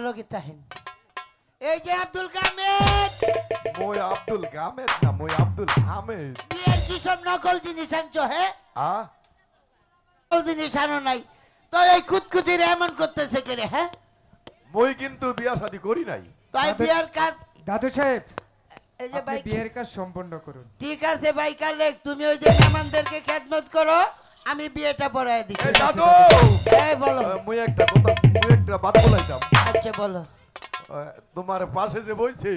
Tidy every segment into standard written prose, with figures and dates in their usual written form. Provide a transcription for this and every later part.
লগে তাহেন এই যে আব্দুল কামেদ মই আব্দুল কামেদ না মই আব্দুল হামেদ বিয়ের কি সব নকল জিনিস আনছো হে নকল জিনিস আনো নাই তো এই কুতকুতির এমন করতেছে কে রে হ্যাঁ মই কিন্তু বিয়া শাদী করি নাই তাই বিয়ের কাজ দাদু সাহেব এই যে আপনি বিয়ের কাজ সম্পন্ন করুন ঠিক আছে ভাই কালেক তুমি ওই যে মেহমানদেরকে খেদমত করো আমি বিয়েটা পড়ায় দিচ্ছি এই দাদু এই বলো মই একটা বাত বলাইতাম আচ্ছা বলো তোমার পাশে যে বইছে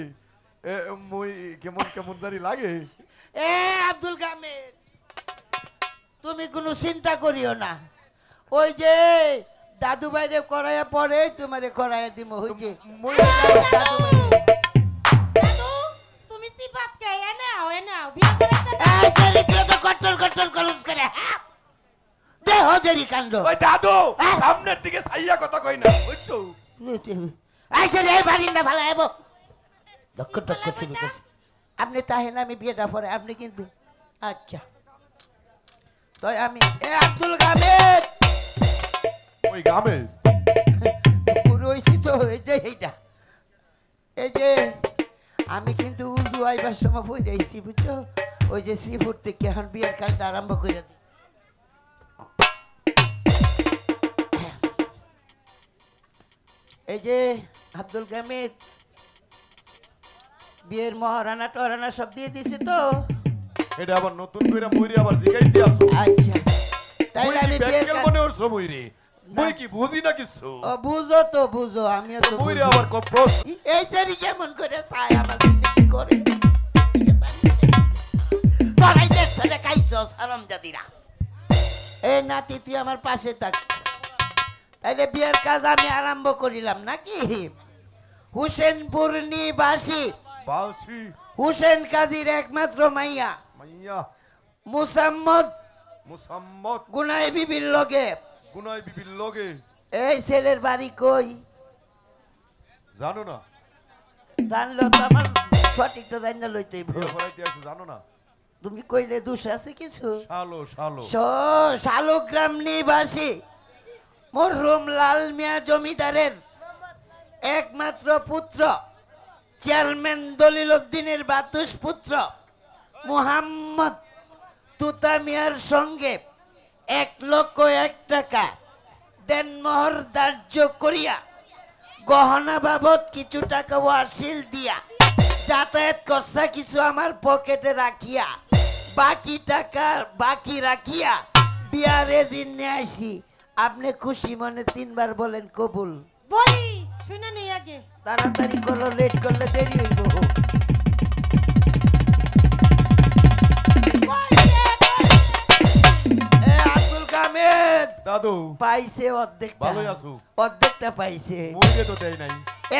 মই কেমন কেমন জানি লাগে এ আব্দুল কামেদ তুমি কোনো চিন্তা করিও না ওই যে দাদু ভাইরে করাইয়া পরে তোমারে করাইয়া দিমু ওই যে মই দাদু দাদু তুমি সিফাত কে এনাও বিয়ে করতে এই চরিত্র তো কট্টর কট্টর কলুস করে হ্যাঁ দেহ জেরি কাণ্ড ওই দাদু সামনের দিকে ছাইয়া কথা কই না বুঝছো এই চলে এই বারিন্দা ভালো আইবো ডক্ক ডক্ক শুরু করছে আপনি তাহেন আমি বিয়েটা পরে আপনি কিন্তু আচ্ছা তো আমি এ আব্দুল কামেদ ওই গামে পুরো হইছি তো এইটা এই যে আমি কিন্তু উজু আইবার সময় বই যাইছি বুঝছো ওই যে শ্রীপুর থেকে এখন বিয়ের কাজটা আরম্ভ করে দিই এই যে আব্দুল কামিদ বিয়ের মহারানা টরানা সব দিয়ে দিছি তো এটা আবার নতুন কইরা মইরে আবার জিগাইতে আসো আচ্ছা তাইলে আমি বিয়ের কাজ মনে হচ্ছে মইরে মই কি বুঝি না কিছু ও বুঝো তো বুঝো আমিও তো মইরে আবার কপ্রস এই সেরি কেমন করে চাই আমার কি করে তোরাই দেখছ খাইছ হারামজাদিরা এই নাতি তুই আমার পাশে থাক তাইলে বিয়ের কাজ আমি আরম্ভ করিলাম নাকি হুসেনপুর নিবাসী বাসি হুসেন কাজীর একমাত্র মাইয়া মাইয়া মুসাম্মদ গুনাই বিবির লগে গুনাই বিবির লগে এই ছেলের বাড়ি কই জানো না জানলো তো আমার সঠিক তো জানা লইতেই বিয়ে করাইতে আছে জানো না তুমি কইলে দোষ আছে কিছু শালো শালুগ্রাম নিবাসী মরহুম লাল মিয়া জমিদারের একমাত্র পুত্র চেয়ারম্যান দলিল উদ্দিনের বাতুস পুত্র মুহাম্মদ তুতা মিয়ার সঙ্গে 1,01,000 টাকা দেনমোহর ধার্য করিয়া গহনা বাবদ কিছু টাকা ওয়াসিল দিয়া যাতায়াত খরচা কিছু আমার পকেটে রাখিয়া বাকি টাকা বাকি রাখিয়া বিয়ারে দিন নিয়ে আইছি আপনি খুশি মনে 3 বার বলেন কবুল বলি শুনে নেই আগে তাড়াতাড়ি করো লেট করলে দেরি হইব এ আব্দুল কামেদ দাদু পাইছে অর্ধেকটা ভালোই আছো অর্ধেকটা পাইছে মইরে তো দেই নাই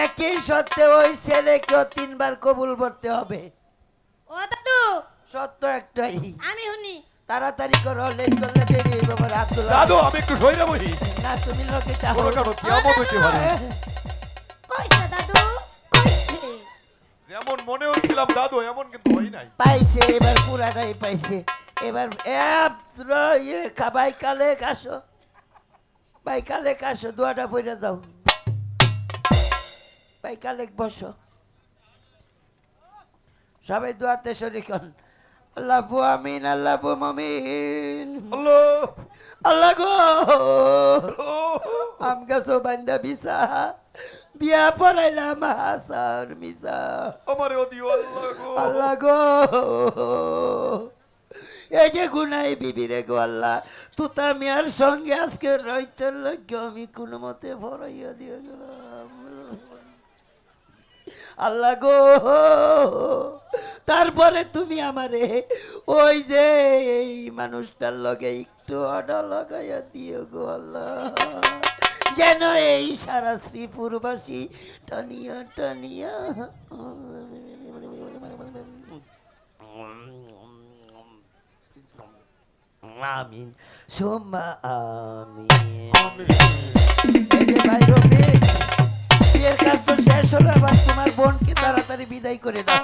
একই শর্তে ওই ছেলেকেও 3 বার কবুল করতে হবে ও দাদু সত্য একটাই আমি শুনি তাড়াতাড়ি করো লেট করলে দেরি হইব আমার আব্দুল দাদু আমি একটু সইরা বহি না তুমি লোকে চাও বড় কারো কিয়ামত হইতে পারে কইছে দাদু কইছে যেমন মনে হচ্ছিলাম দাদু এমন কিন্তু হই নাই পাইছে এবার পুরাটাই পাইছে এবার ভাই কালে কাশো দোয়াটা পইরা দাও ভাই কালে বসো সবাই দোয়াতে শরীক হন আল্লাহু আমিন আল্লাহু আমিন আল্লাহ আল্লাহ গো আমগা সো বান্দা বিসা বিয়া পড়াইলাম হাসার মিসা আমারে দিও আল্লাহ গো এই যে গুনাই বিবিরে গো আল্লাহ তুতা মিয়ার সঙ্গে আজকে রইতের লক্ষ্য আমি কোনো মতে ভরাইয়া দিয়ে গেলাম আল্লাহ গো তারপরে তুমি আমারে ওই যে এই মানুষটার লগে একটু অর্ডার লাগাইয়া দিও গো আল্লাহ যেন এই সারা শ্রীপুরবাসী টানিয়া টানিয়া আমিন সুম্মা আমিন এই যে ভাই রফিক বিয়ের কাজ তো শেষ হলো, এবার তোমার বোনকে তাড়াতাড়ি বিদায় করে দাও।